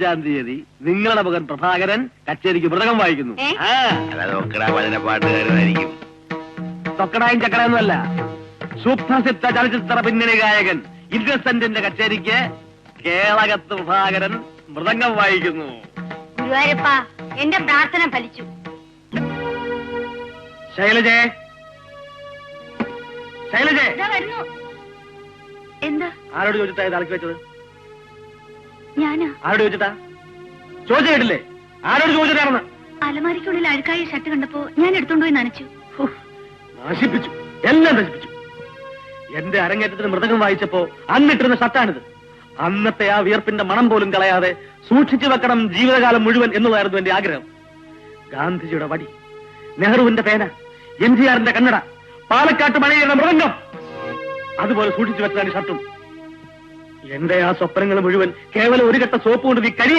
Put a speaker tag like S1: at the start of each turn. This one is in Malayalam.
S1: 5-ാം തീയതി നിങ്ങളുടെ മകൻ പ്രഭാകരൻ കച്ചേരിക്ക് മൃദംഗം വായിക്കുന്നു.
S2: പാട്ടുകാരനായിരിക്കും.
S1: തൊക്കടായും ചക്കടയൊന്നുമല്ല, സുപ്രസിദ്ധ ചലച്ചിത്ര പിന്നണി ഗായകൻ ഇന്നസെന്റിന്റെ കച്ചേരിക്ക് കേളകത്ത് പ്രഭാകരൻ മൃദംഗം വായിക്കുന്നു.
S3: ഗുരുവായൂരപ്പ, എന്റെ പ്രാർത്ഥന ഫലിച്ചു.
S1: ശൈലജേ, ശൈലജേ,
S3: വരുന്നു. എന്താ?
S1: ആരോട് ചോദിച്ചിട്ടാ ഇത് അലക്കി വെച്ചത്?
S3: ഞാനാ.
S1: ആരോട് ചോദിച്ചിട്ടാ? ചോദിച്ചു കേട്ടില്ലേ? ആരോട് ചോദിച്ചിട്ടാണെന്ന്?
S3: അലമാരിക്കുള്ളിൽ അഴുക്കായ ഷർട്ട് കണ്ടപ്പോ ഞാൻ എടുത്തോണ്ട് പോയി നനച്ചു.
S1: നശിപ്പിച്ചു, എല്ലാം നശിപ്പിച്ചു. എന്റെ അരങ്ങേറ്റത്തിന് മൃദംഗം വായിച്ചപ്പോ അന്നിട്ടിരുന്ന ഷർട്ടാണിത്. അന്നത്തെ ആ വിയർപ്പിന്റെ മണം പോലും കളയാതെ സൂക്ഷിച്ചു വെക്കണം ജീവിതകാലം മുഴുവൻ എന്നുള്ളതായിരുന്നു എന്റെ ആഗ്രഹം. ഗാന്ധിജിയുടെ വടി, നെഹ്റുവിന്റെ പേന, എംജിആറിന്റെ കന്നഡ, പാലക്കാട്ട് മണിയുടെ മൃദംഗം, അതുപോലെ സൂക്ഷിച്ചു വെച്ചതാണ് ഷർട്ടും. എന്റെ ആ സ്വപ്നങ്ങൾ മുഴുവൻ കേവലം ഒരു കെട്ട സോപ്പ് കൊണ്ട് നീ കഴി